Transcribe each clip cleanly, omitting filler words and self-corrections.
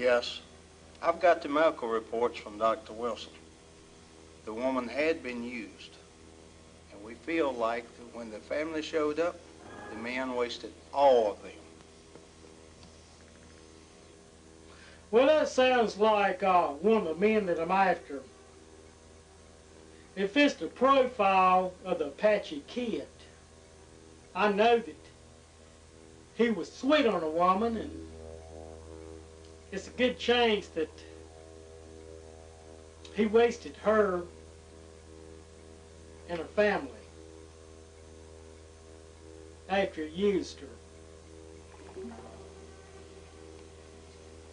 Yes, I've got the medical reports from Dr. Wilson. The woman had been used, and we feel like that when the family showed up, the man wasted all of them. Well, that sounds like one of the men that I'm after. If it's the profile of the Apache Kid, I know that he was sweet on a woman, and it's a good chance that he wasted her and her family after he used her.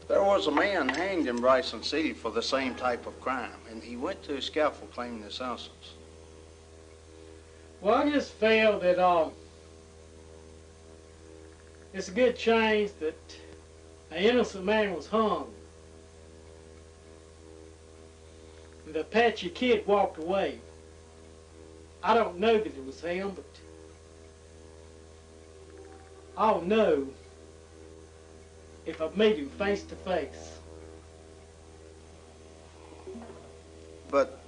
There was a man hanged in Bryson City for the same type of crime, and he went to a scaffold claiming his innocence. Well, I just feel that it's a good chance that an innocent man was hung. And the Apache Kid walked away. I don't know that it was him, but I'll know if I meet him face to face. But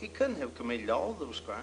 he couldn't have committed all of those crimes.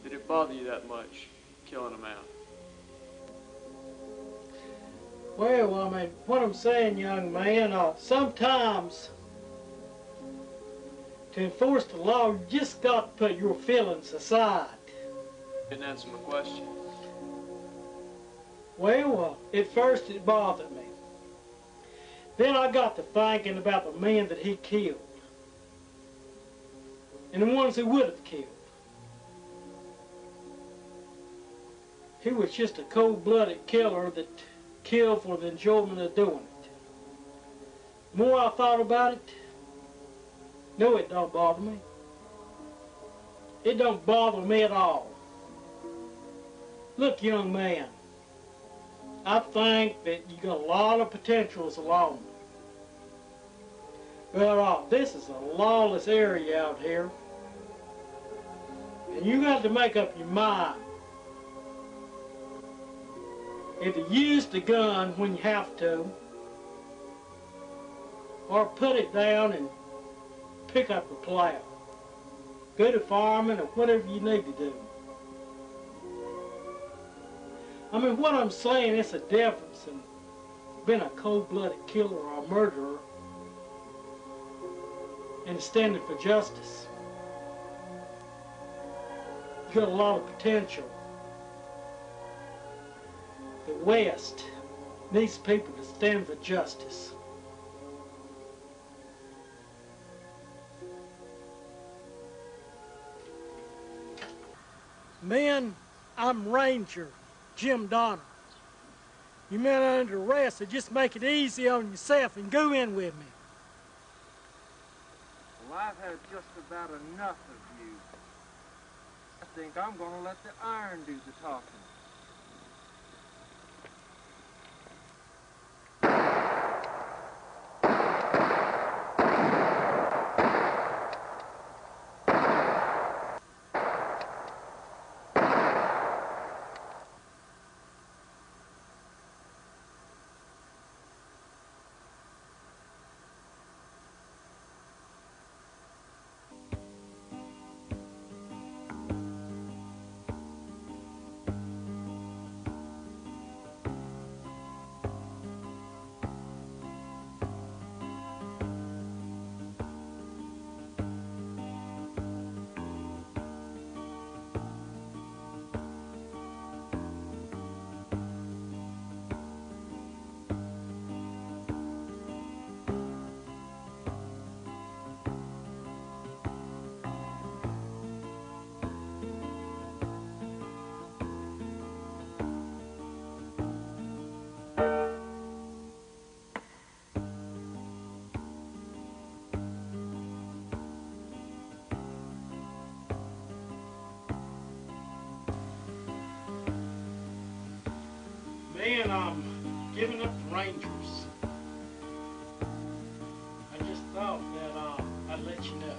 Did it bother you that much, killing him out? Well, I mean, what I'm saying, young man, sometimes to enforce the law, you just got to put your feelings aside. Didn't answer my question. Well, at first it bothered me. Then I got to thinking about the men that he killed. And the ones he would have killed. He was just a cold-blooded killer that killed for the enjoyment of doing it. The more I thought about it, no, it don't bother me. It don't bother me at all. Look, young man, I think that you got a lot of potential as a lawman. But this is a lawless area out here. And you got to make up your mind. Either use the gun when you have to, or put it down and pick up a plow. Go to farming or whatever you need to do. I mean, what I'm saying, it's a difference in being a cold-blooded killer or a murderer and standing for justice. You got a lot of potential. The West needs people to stand for justice. Men, I'm Ranger Jim Donner. You men are under arrest, so just make it easy on yourself and go in with me. Well, I've had just about enough of you. I think I'm gonna let the iron do the talking. then I'm giving up the Rangers. I just thought that I'd let you know.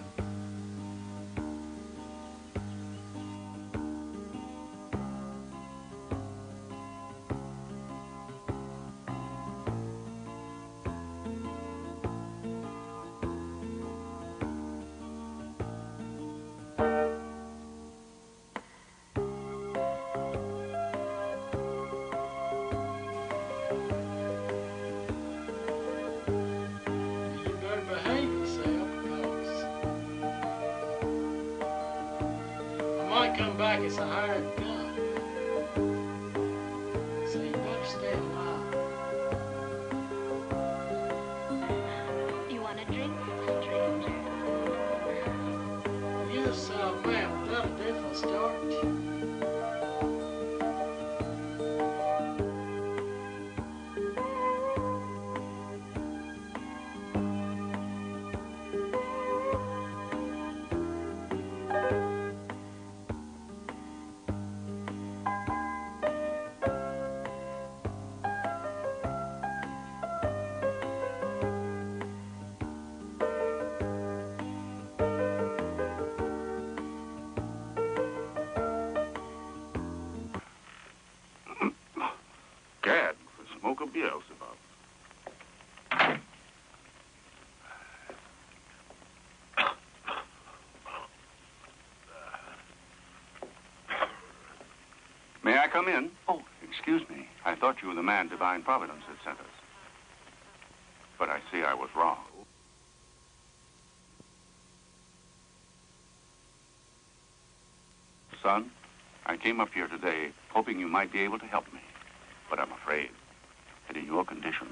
Come back as a hired gun. So you better stay alive. You want a drink, stranger? Yes, ma'am, that'll do for a start. Gad, for smoke of Beelzebub. May I come in? Oh, excuse me. I thought you were the man Divine Providence had sent us. But I see I was wrong. Son, I came up here today hoping you might be able to help me. But I'm afraid that in your condition,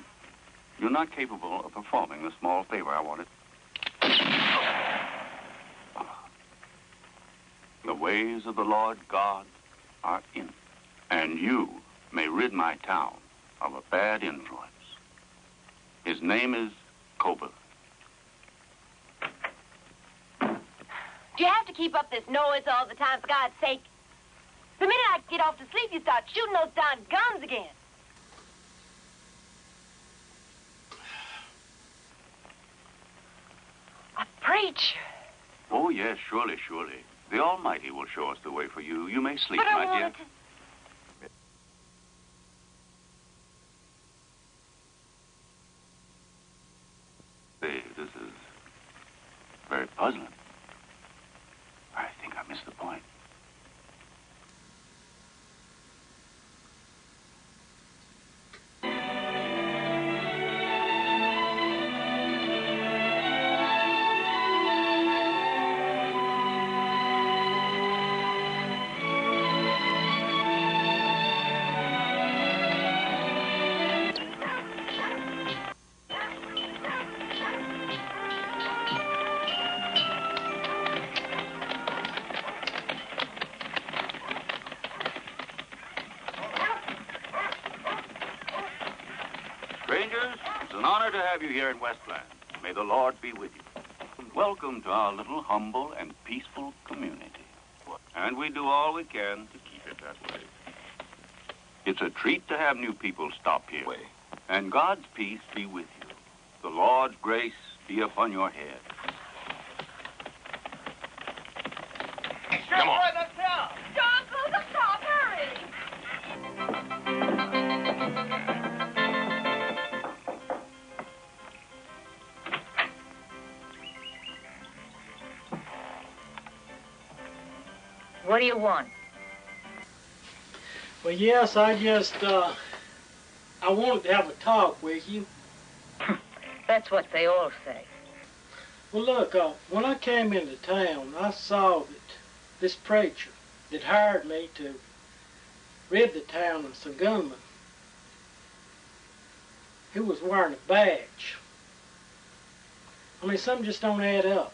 you're not capable of performing the small favor I wanted. The ways of the Lord God are in, and you may rid my town of a bad influence. His name is Cobra. Do you have to keep up this noise all the time, for God's sake? The minute I get off to sleep, you start shooting those darn guns again. A preacher. Oh, yes, surely, surely. The Almighty will show us the way for you. You may sleep, But I my dear. wanted to... This is very puzzling. I think I missed the point. Strangers, it's an honor to have you here in Westland. May the Lord be with you. Welcome to our little humble and peaceful community. And we do all we can to keep it that way. It's a treat to have new people stop here. And God's peace be with you. The Lord's grace be upon your head. Come on. John, close the stop, hurry! What do you want? Well, yes, I wanted to have a talk with you. That's what they all say. Well, look, when I came into town, I saw that this preacher that hired me to rid the town of some gunmen, he was wearing a badge. I mean, something just don't add up.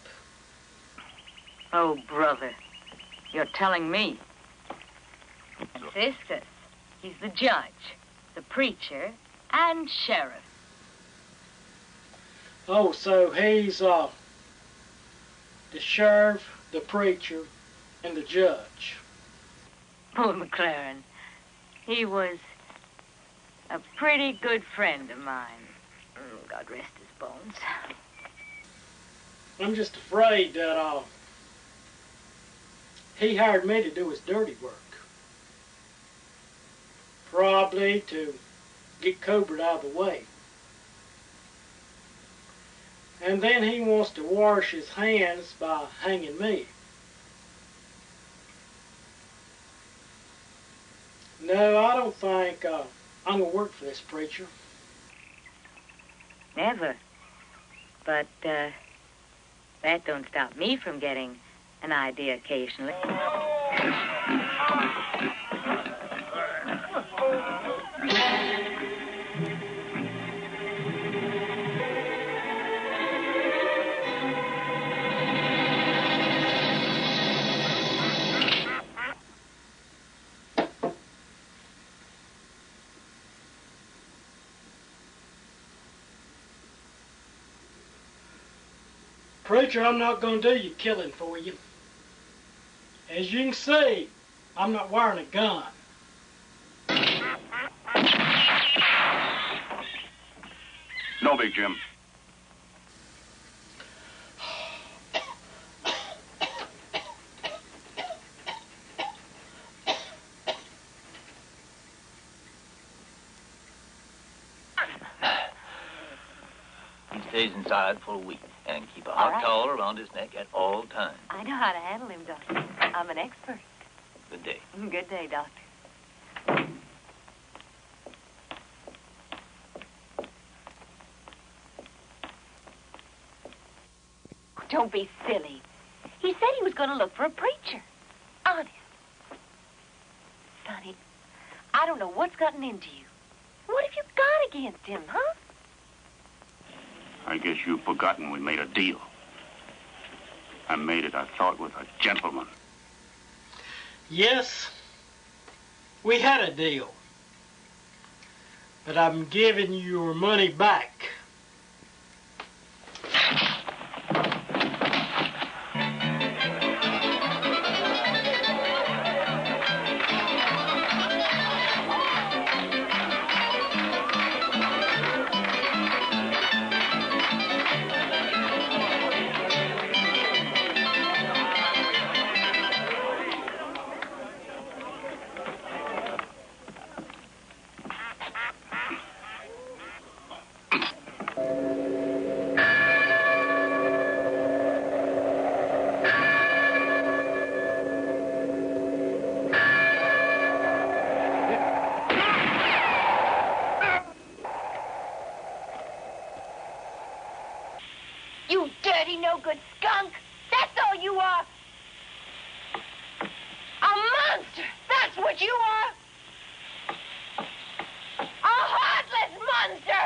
Oh, brother, you're telling me. Sisters, he's the judge, the preacher, and sheriff. Oh, so he's the sheriff, the preacher, and the judge. Poor McLaren. He was A pretty good friend of mine. Oh, God rest his bones. I'm just afraid that he hired me to do his dirty work. Probably to get Cobra out of the way. And then he wants to wash his hands by hanging me. No, I don't think I'm going to work for this preacher. Never. But, that don't stop me from getting an idea occasionally. Preacher, I'm not going to do your killing for you. As you can see, I'm not wearing a gun. No, Big Jim. He stays inside for a week and keep a hot towel around his neck at all times. I know how to handle him, Doctor. I'm an expert. Good day. Good day, Doctor. Don't be silly. He said he was going to look for a preacher. Honest. Sonny, I don't know what's gotten into you. What have you got against him, huh? I guess you've forgotten we made a deal. I made it, I thought, with a gentleman. Yes, we had a deal. But I'm giving you your money back. You dirty, no-good skunk! That's all you are! A monster! That's what you are! A heartless monster!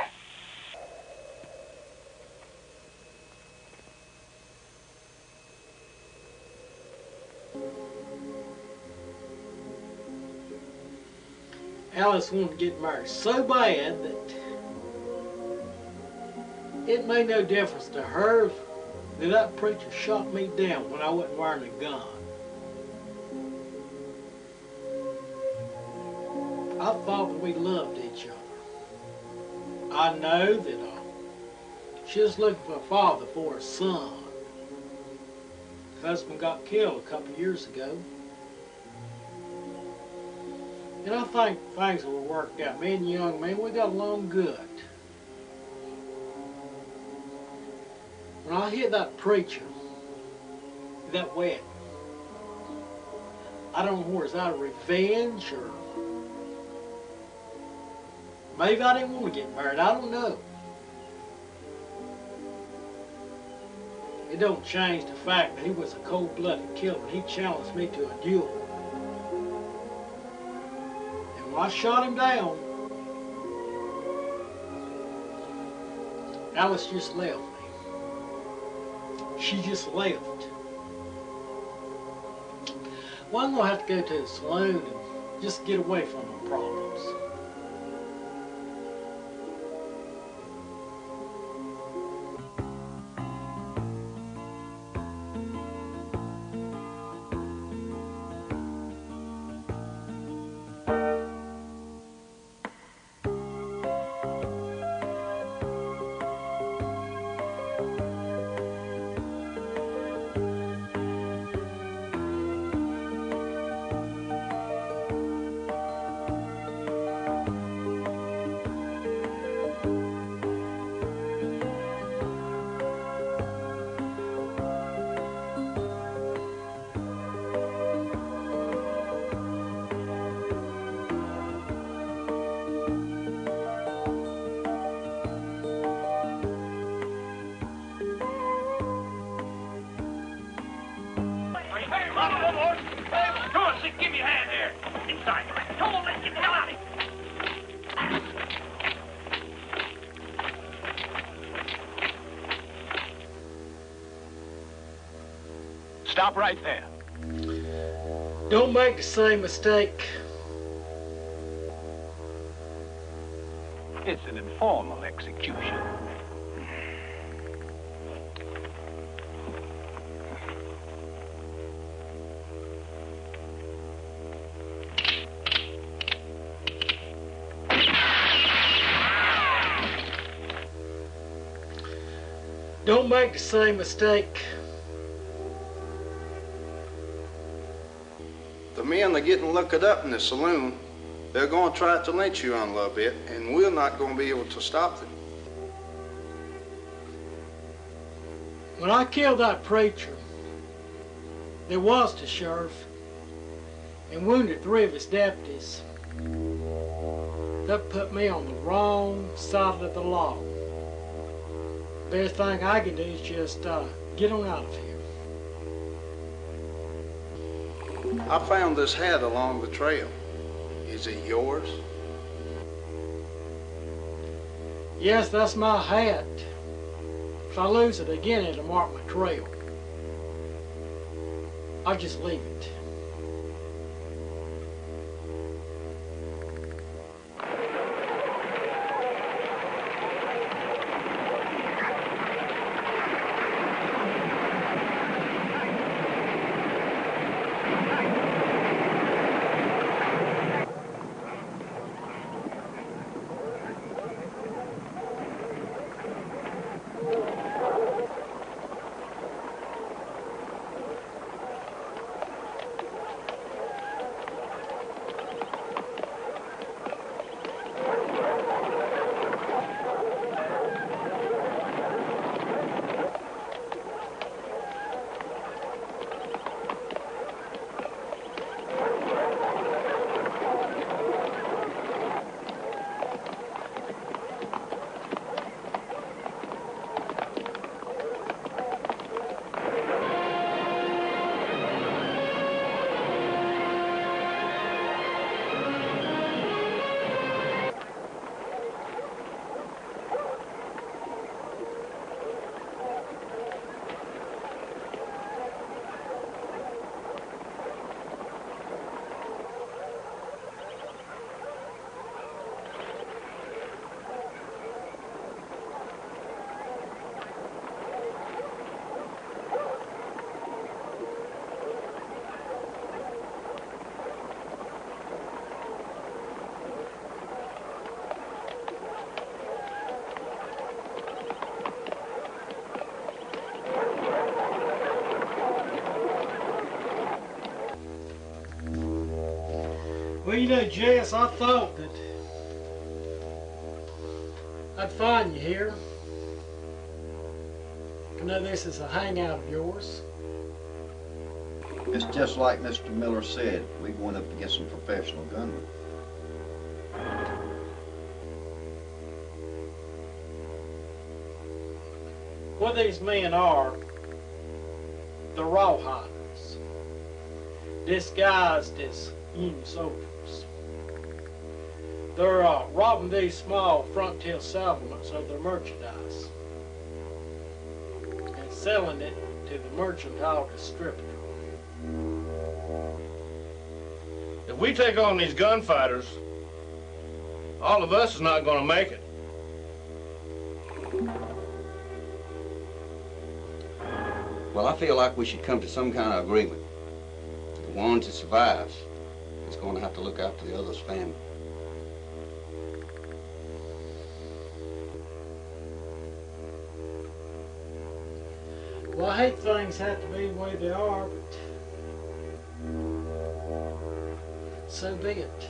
Alice wanted to get married so bad that it made no difference to her that that preacher shot me down when I wasn't wearing a gun. I thought that we loved each other. I know that she was looking for a father for her son. Her husband got killed a couple of years ago. And I think things will work out. Me and the young man, we got along good. When I hit that preacher, that wedding, I don't know whether it's out of revenge or maybe I didn't want to get married. I don't know. It don't change the fact that he was a cold-blooded killer and he challenged me to a duel. And when I shot him down, Alice just left me. She just left. Well, I'm going to have to go to the saloon and just get away from my problems. Stop right there. Don't make the same mistake. It's an informal execution. Don't make the same mistake. The men that are getting looked up in the saloon, they're going to try to lynch you on a little bit, and we're not going to be able to stop them. When I killed that preacher, there was the sheriff, and wounded 3 of his deputies. That put me on the wrong side of the law. Best thing I can do is just get on out of here. I found this hat along the trail. Is it yours? Yes, that's my hat. If I lose it again, it'll mark my trail. I'll just leave it. Well, you know, Jess, I thought that I'd find you here. I know this is a hangout of yours. It's just like Mr. Miller said. We went up to get some professional gunmen. What these men are, the rawhiders, disguised as Union soldiers. They're robbing these small frontier settlements of their merchandise and selling it to the mercantile distributor. If we take on these gunfighters, all of us is not going to make it. Well, I feel like we should come to some kind of agreement. The one that survives is going to have to look after the other's family. Well, I hate things have to be the way they are, but so be it.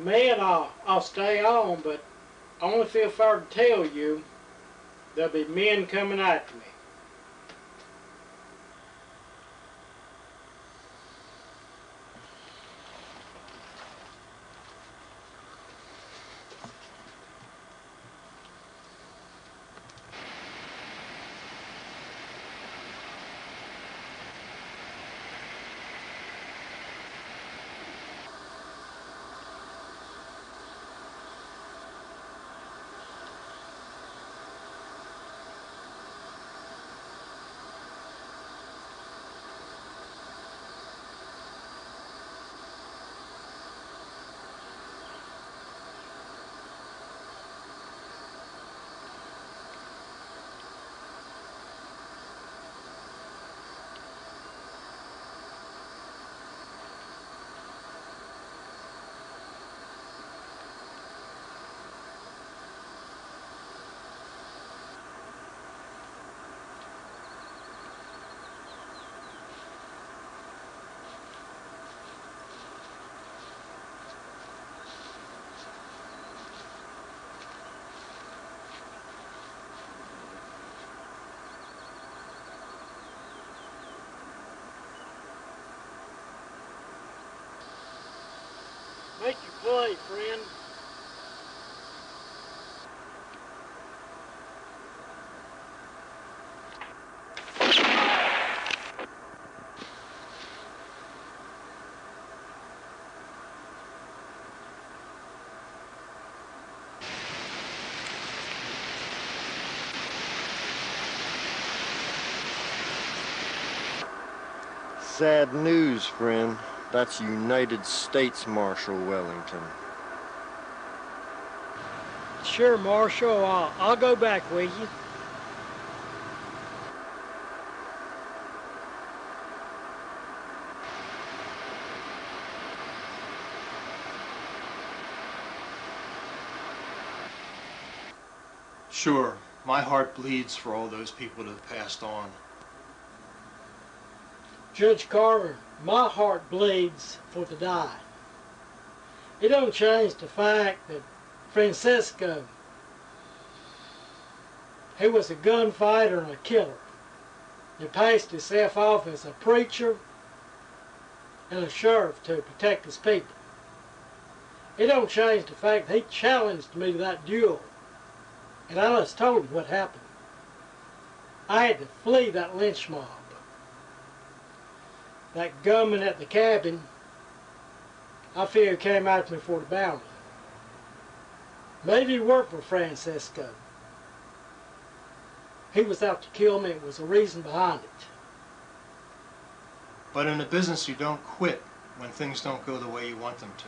Man, I'll stay on, but I only feel fair to tell you there'll be men coming after me. Make your play, friend. Sad news, friend. That's United States Marshal Wellington. Sure, Marshal. I'll go back with you. Sure, my heart bleeds for all those people that have passed on. Judge Carter, my heart bleeds for the die. It don't change the fact that Francesco, he was a gunfighter and a killer. He passed himself off as a preacher and a sheriff to protect his people. It don't change the fact that he challenged me to that duel, and I just told him what happened. I had to flee that lynch mob. That gunman at the cabin, I fear he came after me for the bounty. Maybe he worked for Francesco. He was out to kill me. It was the reason behind it. But in a business, you don't quit when things don't go the way you want them to.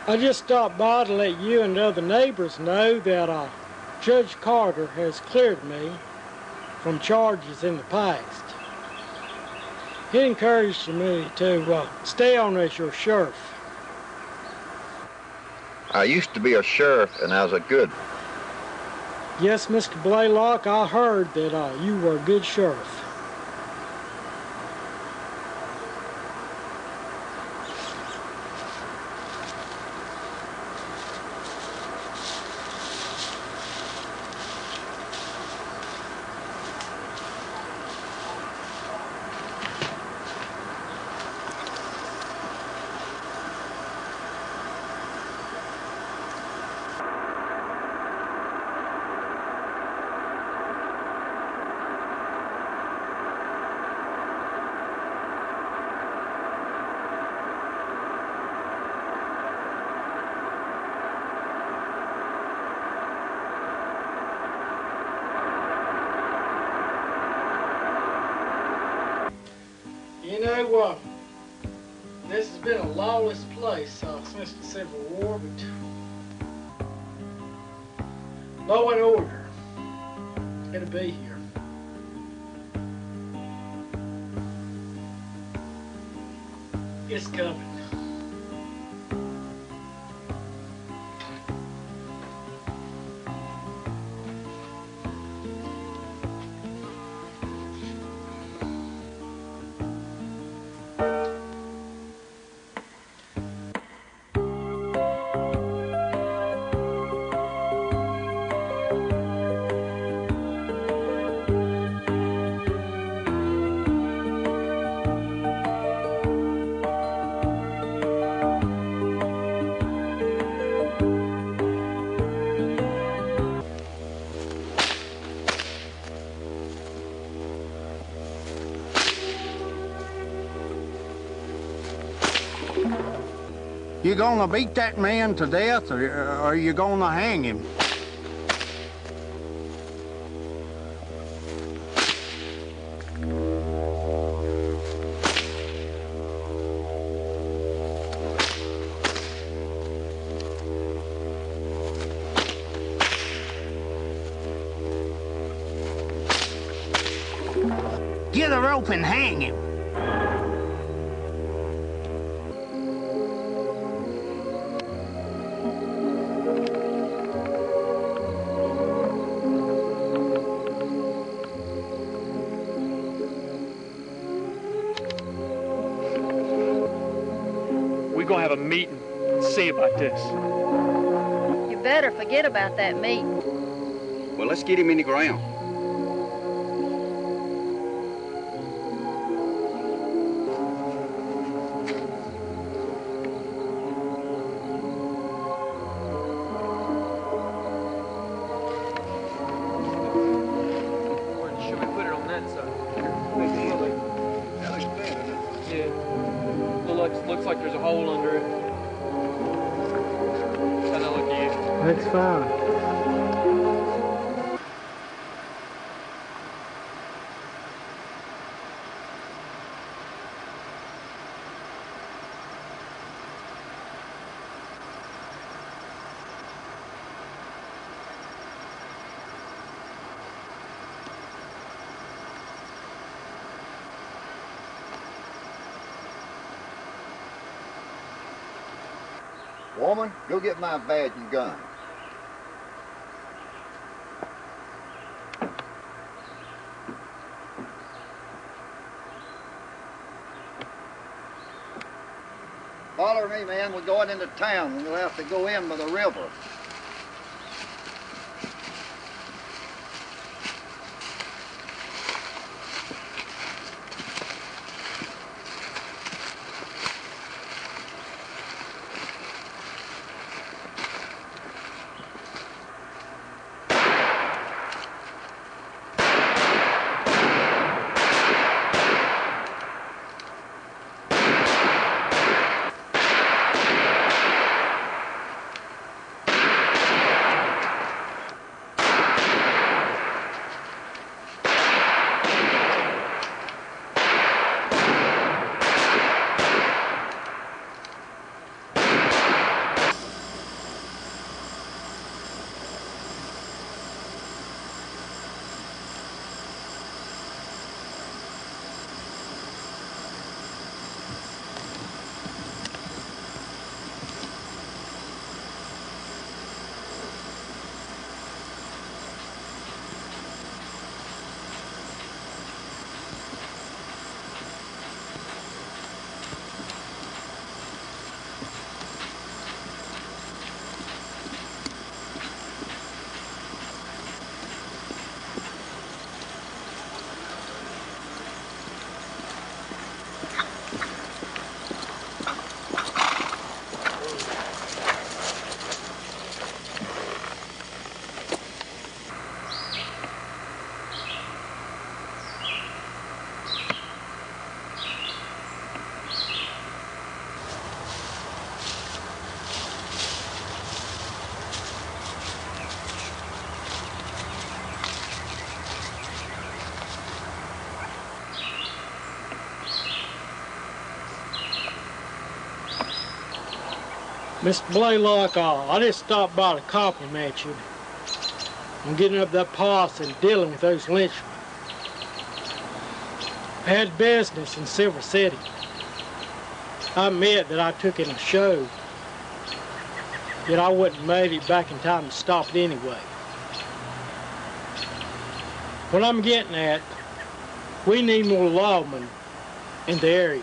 I just stopped by to let you and the other neighbors know that Judge Carter has cleared me from charges in the past. He encouraged me to stay on as your sheriff. I used to be a sheriff, and I was a good. Yes, Mr. Blaylock, I heard that you were a good sheriff. know, this has been a lawless place since the Civil War, but law and order, it'll be here. It's coming. You gonna beat that man to death, or are you gonna hang him? Get a rope and hang him. We're gonna have a meeting and see about this. You better forget about that meeting. Well, let's get him in the ground. Should we put it on that side? Yeah. Looks like there's a hole under it. How's that look to you? That's fine. Woman, go get my badge and gun. Follow me, man. We're going into town, and we'll have to go in by the river. Mr. Blaylock, I just stopped by to compliment you on getting up that posse and dealing with those lynchmen. I had business in Silver City. I admit that I took in a show, yet I wouldn't made it back in time to stop it anyway. What I'm getting at, we need more lawmen in the area.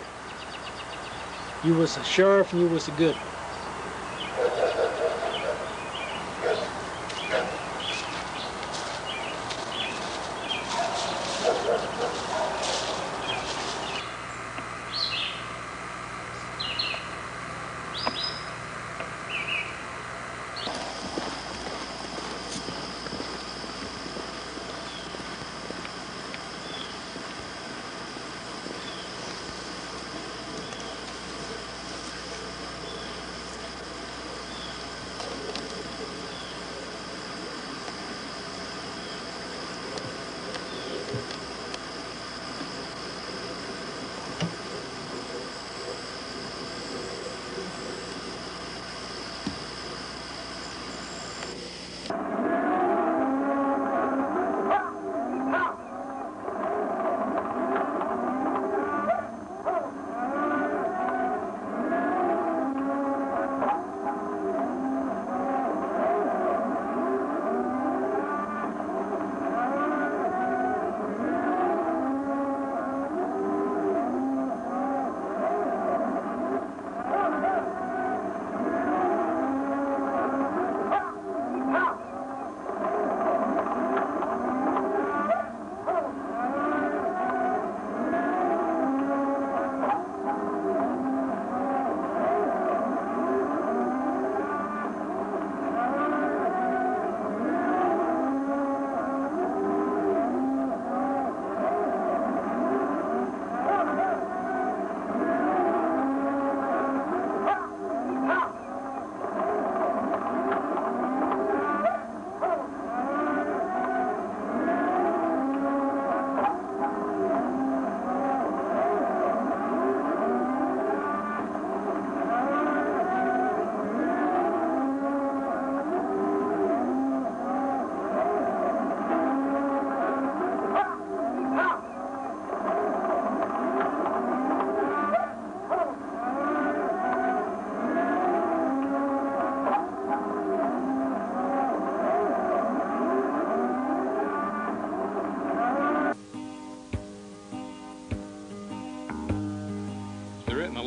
You was a sheriff and you was a good one.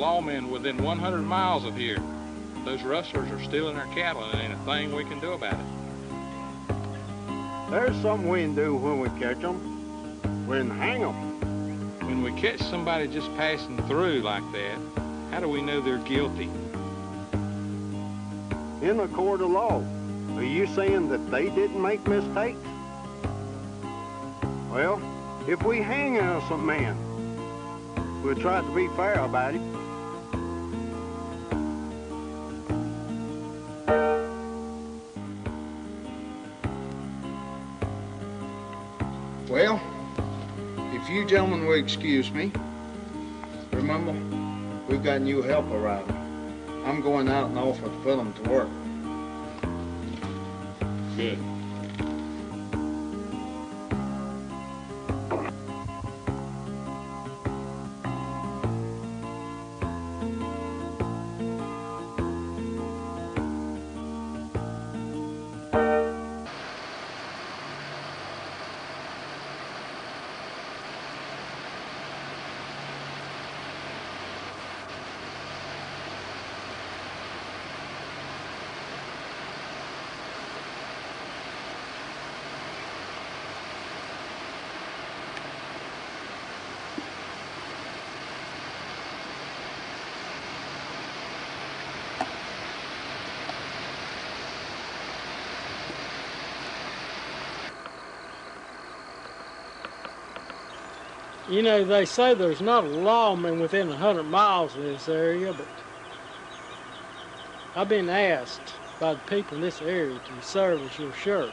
Lawmen within 100 miles of here. Those rustlers are stealing our cattle and ain't a thing we can do about it. There's something we can do when we catch them. We can hang them. When we catch somebody just passing through like that, how do we know they're guilty? In a court of law, are you saying that they didn't make mistakes? Well, if we hang an innocent man, we'll try to be fair about it. Well, if you gentlemen will excuse me, remember, we've got new help arriving. I'm going out and offer to put them to work. Good. You know, they say there's not a lawman within 100 miles of this area, but I've been asked by the people in this area to serve as your sheriff.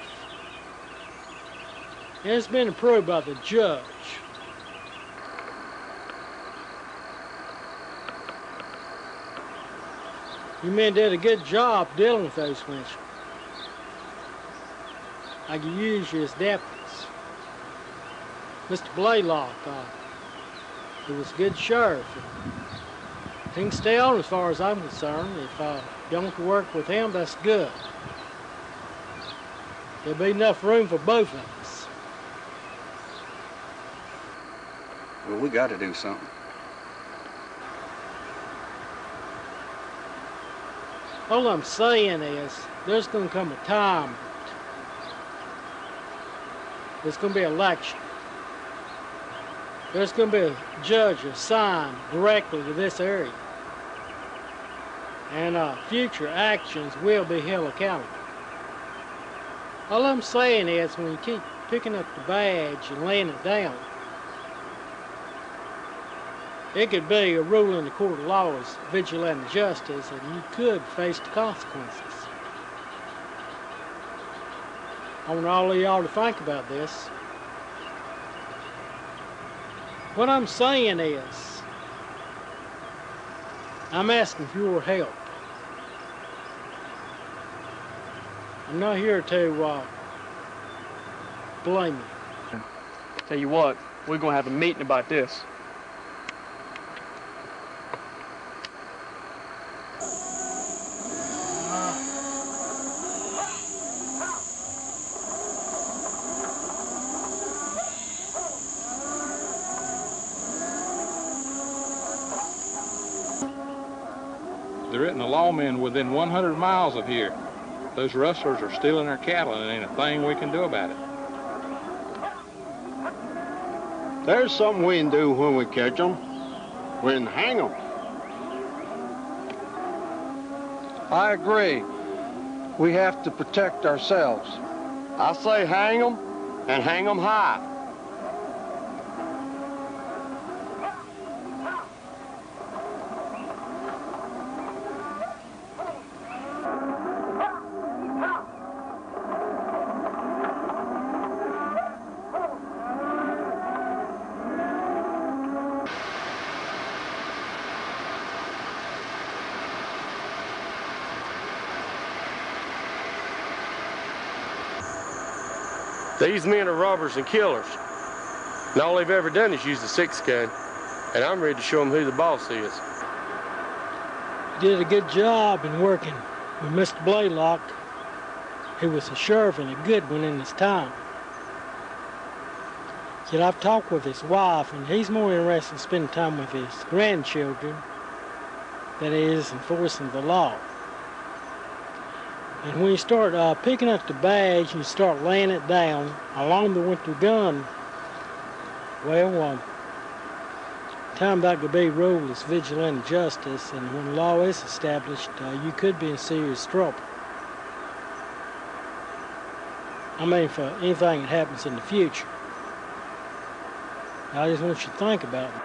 And it's been approved by the judge. You men did a good job dealing with those lynchers. I could use you as deputies. Mr. Blaylock, he was a good sheriff. He can stay on as far as I'm concerned. If y'all can work with him, that's good. There'll be enough room for both of us. Well, we got to do something. All I'm saying is, there's going to come a time there's going to be an election. There's going to be a judge assigned directly to this area. And future actions will be held accountable. All I'm saying is, when you keep picking up the badge and laying it down, it could be a rule in the court of law as vigilante justice, and you could face the consequences. I want all of y'all to think about this. What I'm saying is, I'm asking for your help. I'm not here to blame you. Tell you what, we're gonna have a meeting about this. There isn't a lawman within 100 miles of here. Those rustlers are stealing our cattle, and there ain't a thing we can do about it. There's something we can do when we catch them. We can hang them. I agree. We have to protect ourselves. I say hang them, and hang them high. These men are robbers and killers, and all they've ever done is use the 6-gun, and I'm ready to show them who the boss is. You did a good job in working with Mr. Blaylock. He was a sheriff and a good one in his time. Yet I've talked with his wife, and he's more interested in spending time with his grandchildren than he is enforcing the law. And when you start picking up the badge and you start laying it down along the winter gun, well, time that could be ruled as vigilante justice, and when law is established, you could be in serious trouble. I mean, for anything that happens in the future. I just want you to think about it.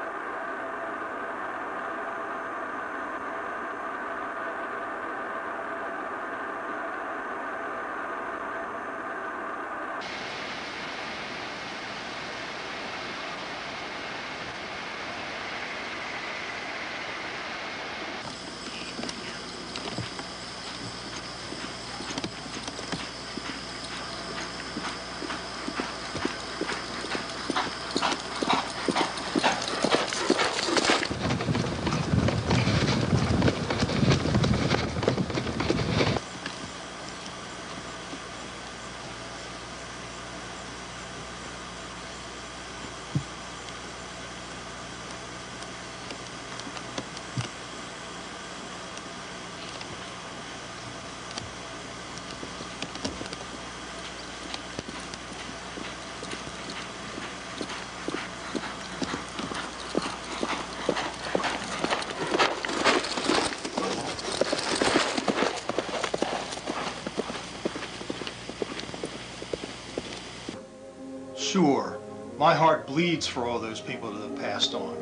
Sure, my heart bleeds for all those people that have passed on.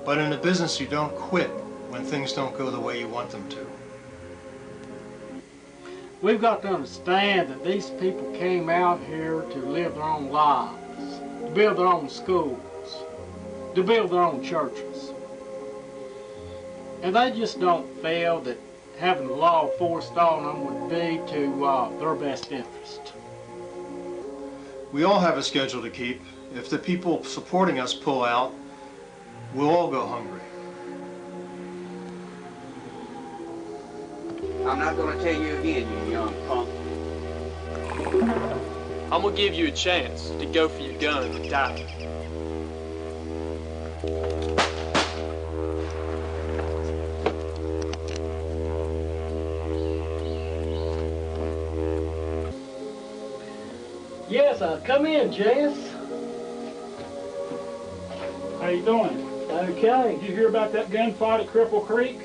But in the business, you don't quit when things don't go the way you want them to. We've got to understand that these people came out here to live their own lives, to build their own schools, to build their own churches. And they just don't feel that having the law forced on them would be to their best interest. We all have a schedule to keep. If the people supporting us pull out, we'll all go hungry. I'm not going to tell you again, you young punk. I'm gonna give you a chance to go for your gun and die. Yes, come in, Jess. How you doing? Okay. Did you hear about that gunfight at Cripple Creek?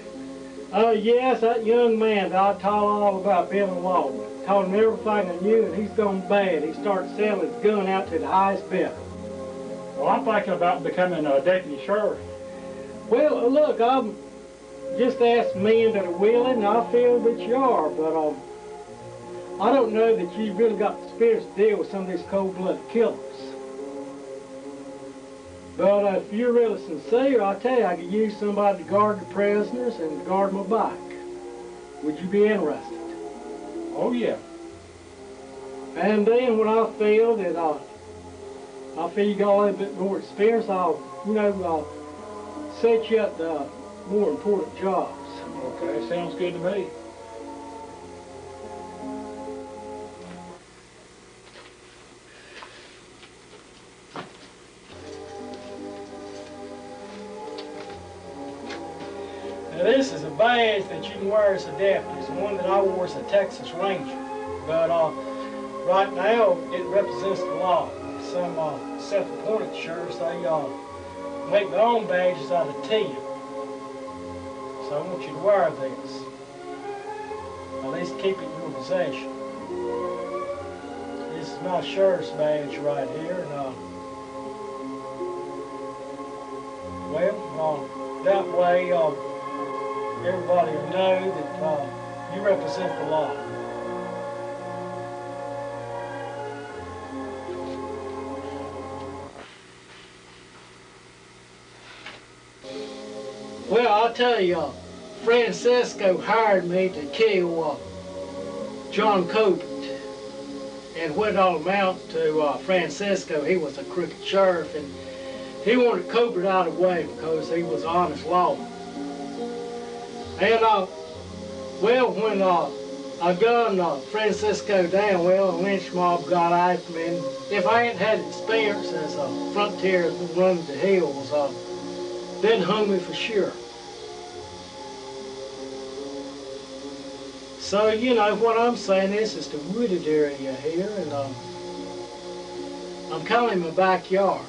Yes, that young man that I taught all about being a lawman. Taught him everything I knew, and he's gone bad. He started selling his gun out to the highest bidder. Well, I'm thinking about becoming a deputy sheriff. Well, look, I'm just asked men that are willing, and I feel that you are, but I don't know that you've really got the spirits to deal with some of these cold-blooded killers. But if you're really sincere, I'll tell you, I could use somebody to guard the prisoners and guard my bike. Would you be interested? Oh, yeah. And then when I feel that I feel you got a little bit more experience, I'll set you up to more important jobs. Okay, sounds good to me. Now this is a badge that you can wear as a deputy. It's the one that I wore as a Texas Ranger. But right now, it represents the law. Some self-appointed sheriffs, they make their own badges out of tin. So I want you to wear this. At least keep it in your possession. This is my sheriff's badge right here. And, that way, everybody will know that you represent the law. Well, I'll tell you, Francisco hired me to kill John Cobert. And what it all amounts to, Francisco, he was a crooked sheriff, and he wanted Cobert out of the way because he was an honest lawman. And, well, when I gunned Francisco down, well, a lynch mob got after me, and if I hadn't had experience as a frontier running the hills, they'd hung me for sure. So, you know, what I'm saying is the wooded area here, and I'm kind of in my backyard.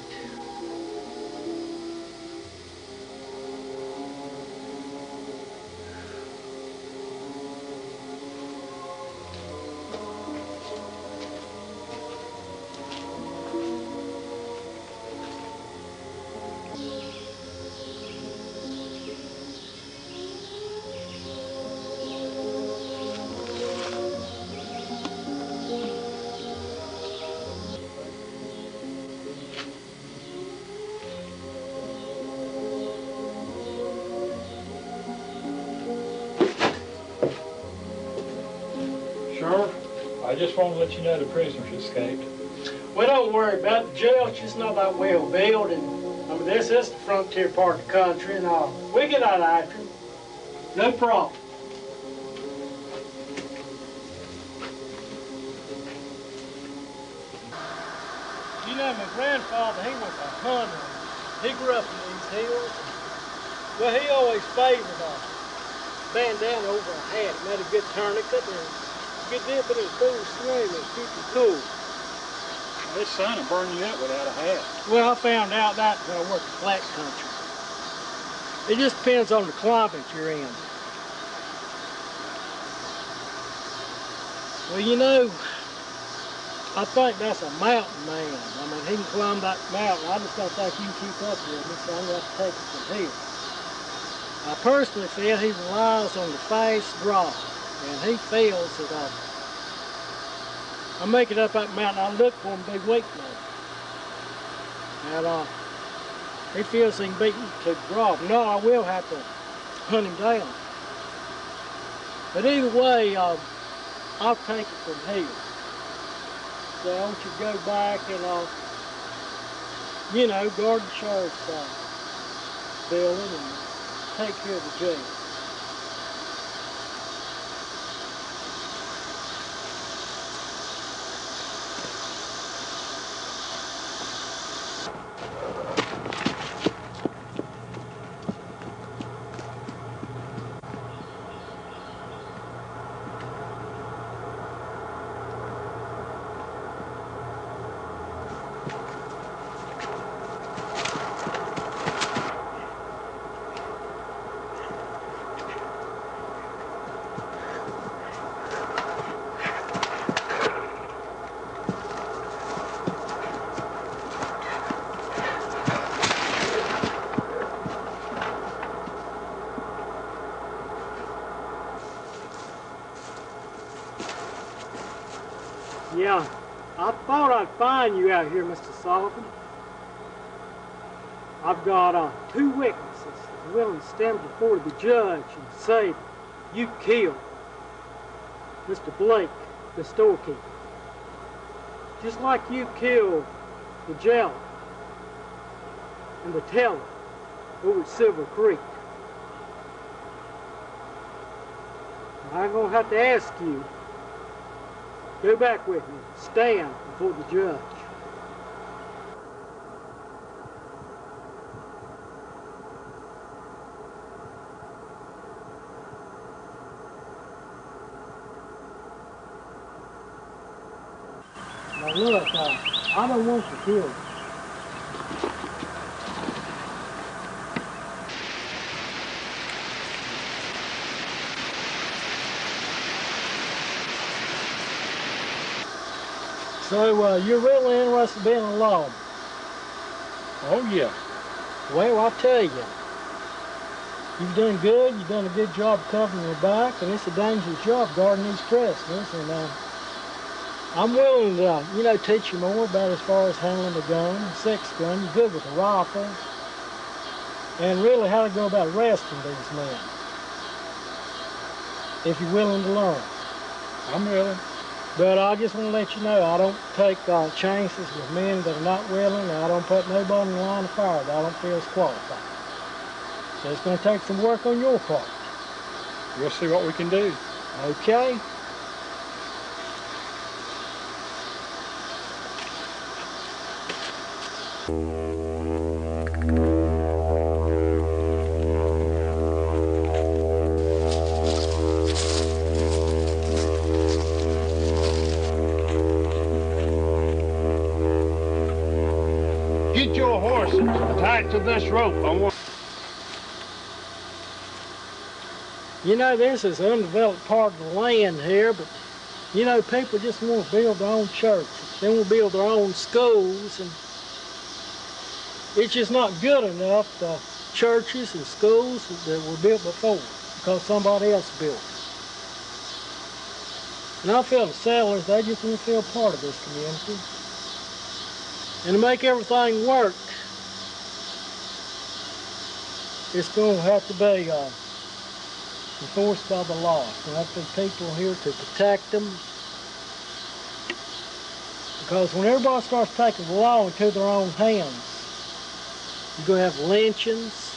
Sheriff, I just want to let you know the prisoners escaped. Well, don't worry about it. The jail's just not that well built, and I mean, this is the frontier part of the country, and we get out after them. No problem. You know, my grandfather, he was a hunter. He grew up in these hills. Well, he always favored a bandana over a hat. It made a good tourniquet, and you could dip it in a cool stream and keep you cool. This sun will burn you up without a hat. Well, I found out that when I worked in flat country. It just depends on the climate you're in. Well, you know, I think that's a mountain man. I mean, he can climb that mountain. I just don't think you can keep up with me, so I'm going to have to take it from here. I personally feel he relies on the fast draw, and he feels that I make it up that mountain, I look for him to be weak now. And he feels he can beat me to the draw. No, I will have to hunt him down. But either way, I'll take it from here. So I want you to go back and, you know, guard the sheriff's building and take care of the jail. Yeah, I thought I'd find you out here, Mr. Sullivan. I've got 2 witnesses willing to stand before the judge and say you killed Mr. Blake, the storekeeper. Just like you killed the jailer and the teller over at Silver Creek. I'm going to have to ask you, go back with me, stand before the judge. Now look, I don't want to kill you. So, you're really interested in being a lawman? Oh, yeah. Well, I'll tell you. You've done good, you've done a good job covering your back, and it's a dangerous job guarding these prisoners. And I'm willing to, you know, teach you more about as far as handling a gun, a 6-gun. You're good with a rifle. And really how to go about arresting these men. If you're willing to learn. I'm willing. But I just want to let you know, I don't take chances with men that are not willing, and I don't put nobody in the line of fire that I don't feel is qualified. So it's going to take some work on your part. We'll see what we can do. Okay? Get your horses tied to this rope. You know, this is an undeveloped part of the land here, but, you know, people just want to build their own churches. They want to build their own schools, and it's just not good enough, the churches and schools that were built before, because somebody else built them. And I feel the settlers, they just want to feel part of this community. And to make everything work, it's going to have to be enforced by the law. There'll have to be people here to protect them. Because when everybody starts taking the law into their own hands, you're going to have lynchings.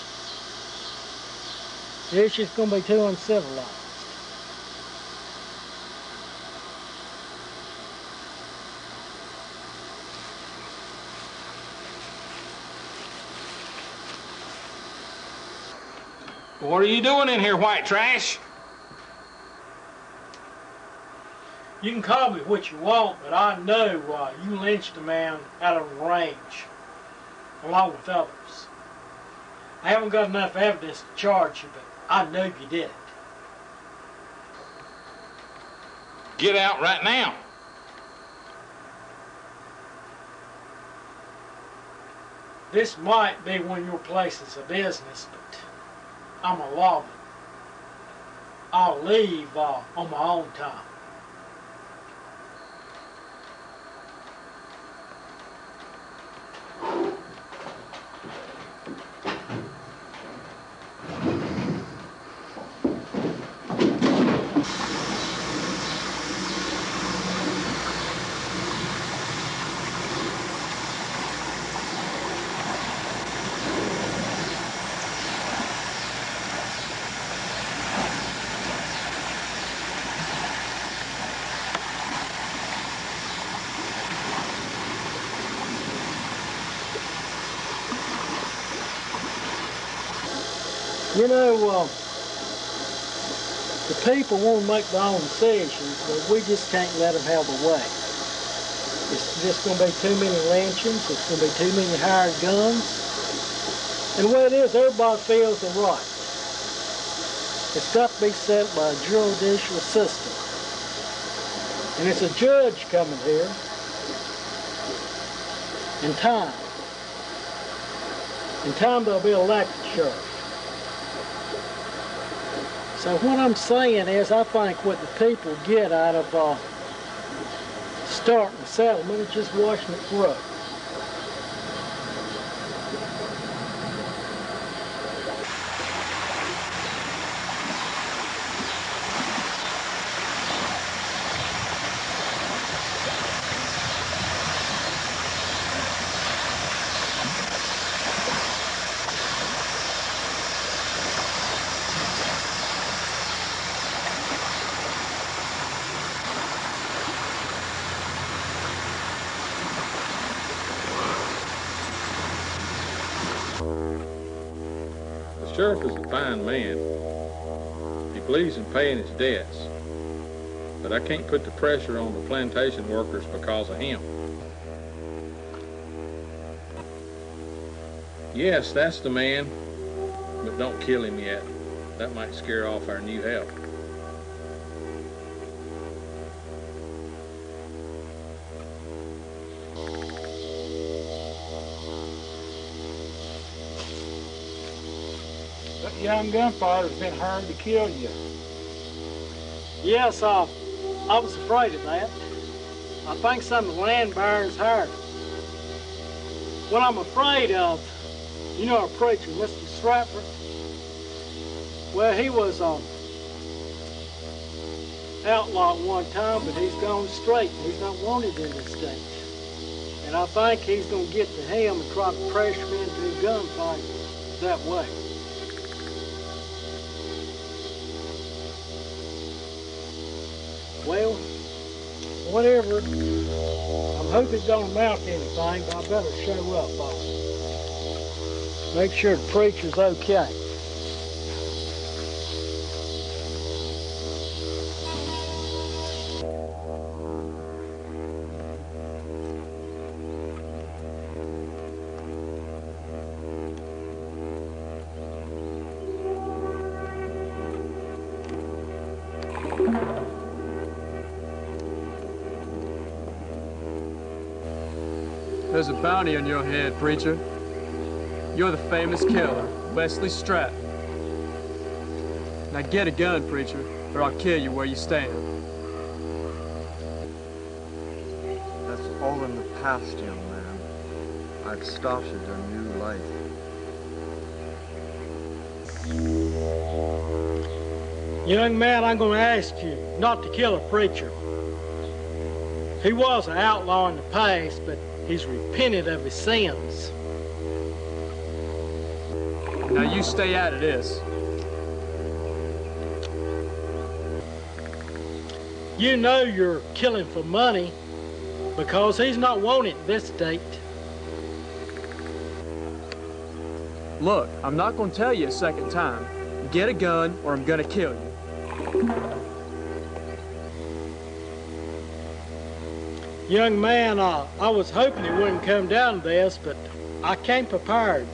It's just going to be too uncivilized. What are you doing in here, white trash? You can call me what you want, but I know you lynched a man out of the range, along with others. I haven't got enough evidence to charge you, but I know you did it. Get out right now. This might be one of your places of business, but I'm a lawman. I'll leave on my own time. You know, the people want to make their own decisions, but we just can't let them have the way. It's just going to be too many lynchings. It's going to be too many hired guns. And the way it is, everybody feels the right. It's got to be set by a judicial system. And it's a judge coming here in time. In time they'll be elected sheriff. So what I'm saying is I think what the people get out of starting a settlement is just washing it through. The sheriff is a fine man. He believes in paying his debts. But I can't put the pressure on the plantation workers because of him. Yes, that's the man, but don't kill him yet. That might scare off our new help. That young gunfighter's been hired to kill you. Yes, I was afraid of that. I think some of the land barons hired him. What I'm afraid of, you know our preacher, Mr. Stratford? Well, he was outlaw at one time, but he's gone straight. He's not wanted in this state. And I think he's going to get to him and try to pressure him into a gunfight that way. Well, whatever. I'm hoping it don't amount to anything, but I better show up. Make sure the preacher's okay. There's a bounty on your head, preacher. You're the famous killer, Wesley Stratton. Now get a gun, preacher, or I'll kill you where you stand. That's all in the past, young man. I've started a new life. Young man, I'm going to ask you not to kill a preacher. He was an outlaw in the past, but he's repented of his sins. Now you stay out of this. You know you're killing for money because he's not wanted in this state. Look, I'm not going to tell you a second time. Get a gun or I'm going to kill you. Young man, I was hoping it wouldn't come down to this, but I came prepared.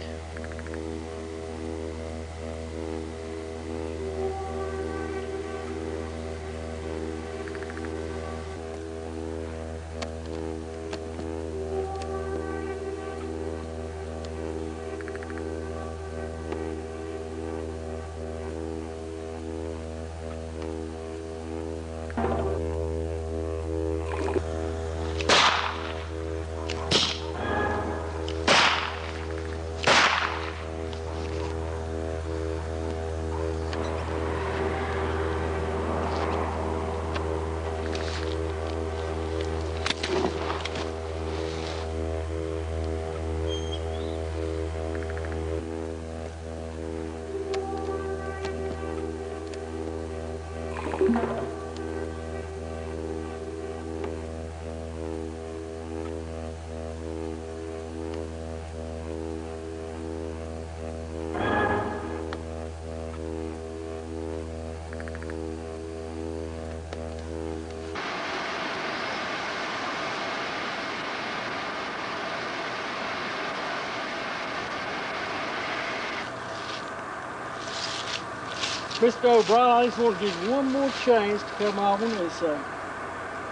Mr. O'Brien, I just want to give you one more chance to come on as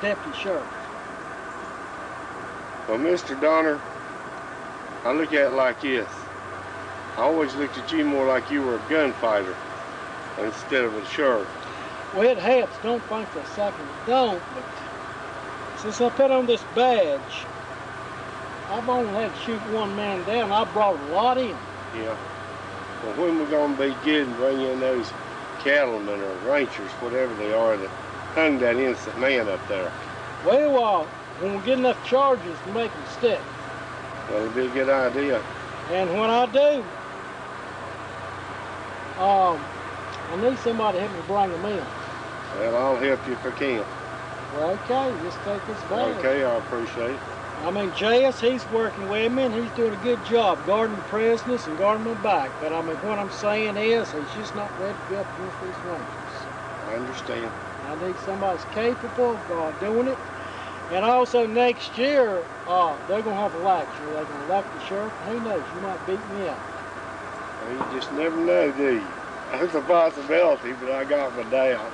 deputy sheriff. Well, Mr. Donner, I look at it like this. I always looked at you more like you were a gunfighter instead of a sheriff. Well, it helps. Don't think for a second it don't, but since I put on this badge, I've only had to shoot one man down. I brought a lot in. Yeah. Well, when we're going to be good and bring in those cattlemen or ranchers, whatever they are, that hung that innocent man up there? Well, when we get enough charges to make them stick. Well, it'd be a good idea. And when I do, I need somebody to help me bring them in. Well, I'll help you if I can. Well, okay, just take this back. Okay, I appreciate it. I mean, JS, he's working with me, and he's doing a good job guarding the prisoners and guarding my back. But I mean, what I'm saying is, he's just not ready to go up against these rangers. I understand. I need somebody that's capable of doing it. And also next year, they're going to have a lecture. They're going to elect the sheriff. Who knows, you might beat me out. Well, you just never know, do you? That's a possibility, but I got my doubt.